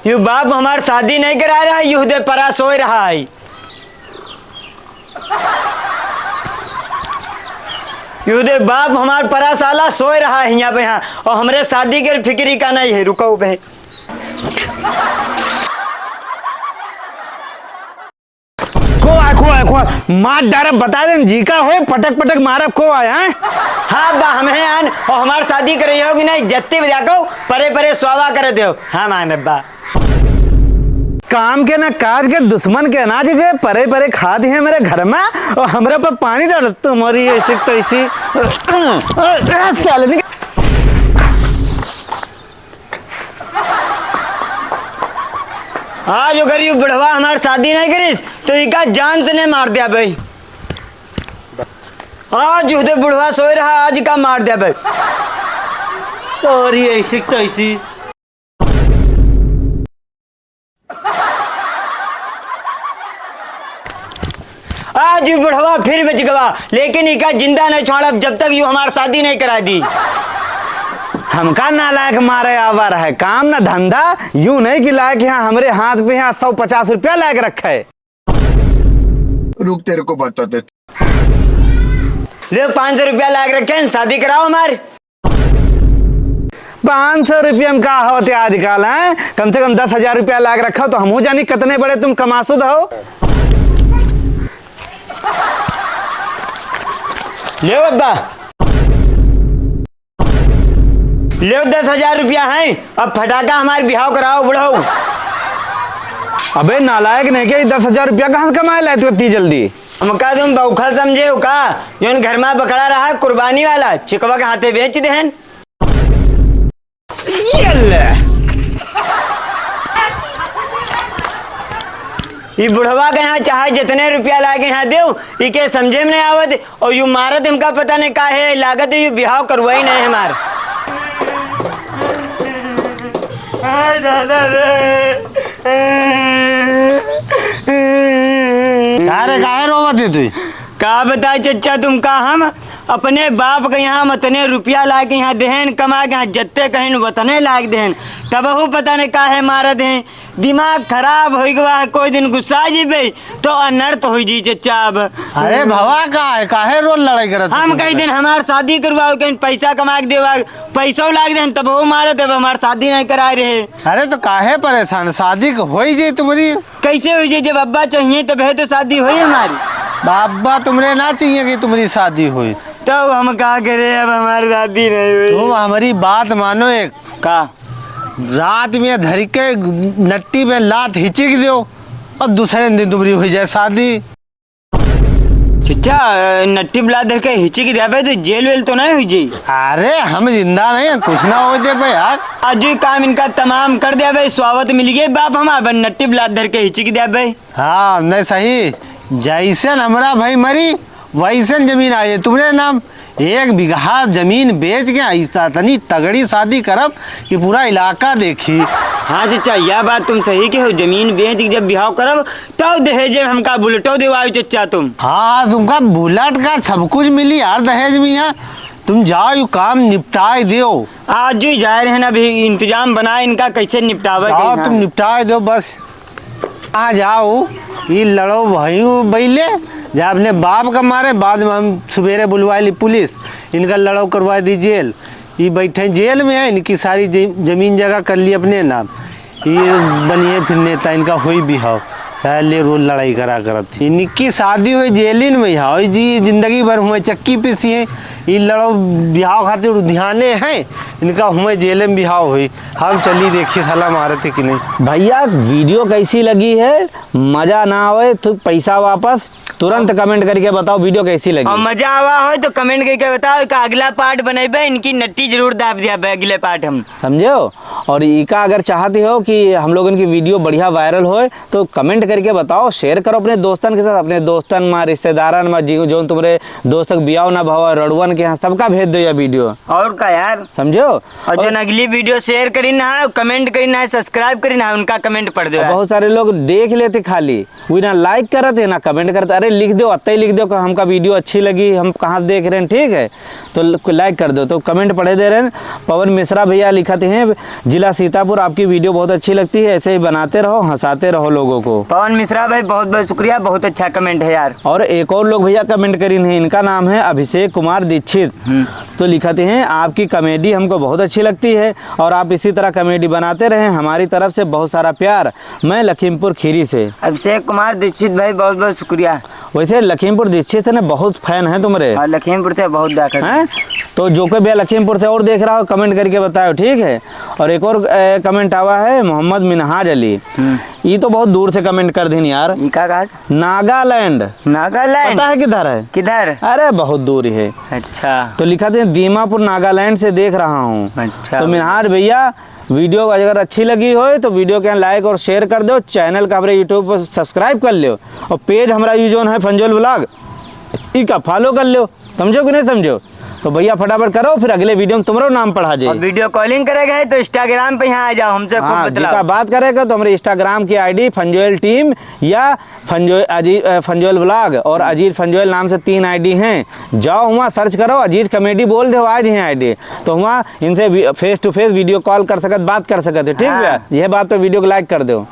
You बाप हमार शादी नहीं करा रहा है, यू दे परा सोए रहा है। यू दे बाप हमार परा साला सोए रहा है यहाँ पे, यहाँ और हमरे शादी के फिक्री का नहीं है। रुको पे को मार डारा बता दे जी का हो पटक पटक मारब को आया है। हाँ बा हमें आन और हमार शादी करे होगी नहीं जत्ती बजा को परे परे स्वावा कर दो। हाँ मान बा काम के ना काज के दुश्मन के अनाज के परे परे खा दिए मेरे घर में और हमरा पर पानी डाल तुम्हारी ऐसी तो ऐसी साले आज अगर यू बुढ़वा हमारी शादी नहीं करीस तो इका जान से नहीं मार दिया भाई। आज उधर बुढ़वा सोए रहा, आज का मार दिया भाई। और ये ऐसी तो ऐसी आज यू बुढ़वा फिर बच गवा, लेकिन इका जिंदा नहीं छोड़ा जब तक यू हमारी शादी नहीं करा दी। हमका नालायक मारे आवा रहा है, काम ना धंधा यूं नहीं कि लायक यहाँ हमारे हाथ पे यहाँ 150 रुपया लायक रखा है। रुक तेरे को बताते ले 500 रुपया लायक रखे, शादी कराओ हमारे। 500 रुपया में का होते आजकल है, कम से कम 10,000 रुपया लायक रखा तो हमू जानी कितने बड़े तुम कमासुद हो। ले बब्बा ले 10,000 रुपया है, अब फटाका हमारे बिहाव कराओ बुढ़ाओ। अबे नालायक नहीं क्या 10,000 रुपया कहाँ से कमाए लाए तू इतनी जल्दी। हमका तुम बौखल समझे हो का, जो घर में बकरा रहा कुर्बानी वाला चिकवा के हाथे बेच देहन। ये बुढ़वा के यहाँ चाहे जितने रुपया लाके यहाँ देव इके समझे में नहीं आवत और यू मारत हमका पता नहीं का है लागत यू बिहाव करवाई नहीं हमार। अरे काहे रोवत है तू? का बताए चचा तुम का हम अपने बाप के यहाँ मतने रुपया ला के यहाँ देहन कमा के यहाँ जत्ते कहें वतने लाग देहन तबहू पता नहीं काहे मारत हैं। दिमाग खराब हो गया, कोई दिन गुस्सा जीबे तो अनर्थ हो जी चचा। अब अरे भवा का है काहे रोल लड़ाई करत हम कई दिन हमार शादी करवाओ कहीं पैसा कमा के देवा पैसा लाग देहन तबहू मारत है, हमार शादी नहीं करा रहे। अरे तो काहे परेशान, शादी हो जी तुम्हारी कैसे हुई जी, जब अब्बा चाहिए तब है तो शादी हुई हमारी। बाबा तुमने ना चाहिए कि तुम्हारी शादी हुई तो हम क्या करे, अब हमारी शादी नहीं हुई। तुम हमारी बात मानो, एक का रात में धर के नट्टी में लात हिचिक दो और दूसरे दिन तुम्हारी हुई जाए शादी। चचा नट्टी बुला दे के हिची की दे तो जेल वेल तो नहीं हुई जी। अरे हम जिंदा नहीं है, कुछ ना हो दे भाई यार। आज ही काम इनका तमाम कर दिया भाई, स्वागत मिल गया बाप हमारा नट्टी बुला धर के हिची की दे भाई। हाँ नहीं सही, जैसे हमारा भाई मरी वैसे जमीन आई तुम्हारे नाम, 1 बीघा जमीन बेच के ऐसा तनी तगड़ी शादी करब कि पूरा इलाका देखी। हाँ चचा यह बात तुम सही के हो, जमीन बेच के जब बिहाव करब तब दहेज हमका बुलेटो दिवाओ चचा तुम। हाँ तुमका बुलेट का सब कुछ मिली यार दहेज में। यहाँ तुम जाओ यू काम निपटाए दो। आज ही जा रहे हैं, अभी इंतजाम बना इनका कैसे निपटावे। तुम निपटाए दो बस। आ जाओ ये लड़ो भाई बैले जब अपने बाप का मारे, बाद में हम सवेरे बुलवा ली पुलिस, इनका लड़ाई करवा दी जेल। ये बैठे जेल में है, इनकी सारी जमीन जगह कर ली अपने नाम, ये बनिए फिर नेता इनका हुई भी हो ले रोज लड़ाई करा करत। इनकी शादी हुई जेलिन में हो जी, जिंदगी भर हुए चक्की पीसी है। ये लड़ो बिहाव खातिर ध्याने हैं इनका, हुए जेल में बिहाव हुई। हम चली देखिए साला मारे थे कि नहीं। भैया वीडियो कैसी लगी है, मजा ना आवे तो पैसा वापस तुरंत कमेंट करके बताओ वीडियो कैसी लगी। और मजा आवा हो तो कमेंट करके बताओ, का अगला पार्ट बनेबे इनकी नट्टी जरूर दाब दिया अगले पार्ट हम समझो। और इका अगर चाहते हो कि हम लोगों की वीडियो बढ़िया वायरल हो तो कमेंट करके बताओ, शेयर करो अपने दोस्तन के साथ, अपने दोस्तन में रिश्तेदारन में जो तुम्हारे दोस्त बियाह ना भाव रड़ुअन के यहाँ सबका भेज दो ये वीडियो। और का यार समझो। और जो अगली वीडियो शेयर करी ना है, कमेंट करी ना है, सब्सक्राइब करी ना है, उनका कमेंट पढ़ दो। बहुत सारे लोग देख लेते खाली, वो ना लाइक करते ना कमेंट करते। अरे लिख दो, अत्ते ही लिख दो कि हमका वीडियो अच्छी लगी, हम कहाँ देख रहे हैं, ठीक है, तो लाइक कर दो। तो कमेंट पढ़े दे रहे हैं। पवन मिश्रा भैया लिखते हैं, जिला सीतापुर, आपकी वीडियो बहुत अच्छी लगती है, ऐसे ही बनाते रहो, हंसाते रहो लोगों को। पवन मिश्रा भाई बहुत बहुत शुक्रिया, बहुत अच्छा कमेंट है यार। और एक और लोग भैया कमेंट करी हैं, इनका नाम है अभिषेक कुमार दीक्षित। तो लिखते हैं, आपकी कॉमेडी हमको बहुत अच्छी लगती है और आप इसी तरह कॉमेडी बनाते रहें, हमारी तरफ से बहुत सारा प्यार। मैं लखीमपुर खीरी से। अभिषेक कुमार दीक्षित भाई बहुत बहुत शुक्रिया। वैसे लखीमपुर दीक्षित ने बहुत फैन है तुम्हारे, और लखीमपुर से बहुत देखा हैं? तो जो कोई भैया लखीमपुर से और देख रहा हो कमेंट करके बताओ, ठीक है। और एक और कमेंट आवा है मोहम्मद मिनहाज अली, ये तो बहुत दूर से कमेंट कर दिन यार। क्या कहा? नागालैंड। नागालैंड पता है किधर है? किधर? अरे बहुत दूर है। अच्छा। तो लिखा थे दीमापुर नागालैंड से देख रहा हूँ। अच्छा। तो मिनहाज भैया वीडियो अगर अच्छी लगी हो तो वीडियो के लाइक और शेयर कर दो, चैनल का हमारे यूट्यूब पर सब्सक्राइब कर लो और पेज हमारा ये जो है फंजोल व्लॉग इसका फॉलो कर लो, समझो कि नहीं समझो। तो भैया फटाफट करो, फिर अगले वीडियो में तुम्हारा नाम पढ़ा जाए। वीडियो कॉलिंग करेगा तो इंस्टाग्राम पे यहाँ आ जाओ, हमसे खूब बतलाओ। बात करेगा तो हमारे इंस्टाग्राम की आईडी फंजोल टीम या फंजोल व्लॉग और अजीत फंजोल नाम से 3 आईडी हैं। जाओ वहाँ सर्च करो, अजीत कॉमेडी बोल दो, आज हैं आईडी, तो वहाँ इनसे face to face video call कर सकते, बात कर सकते, ठीक है। यह बात पे वीडियो को लाइक कर दो।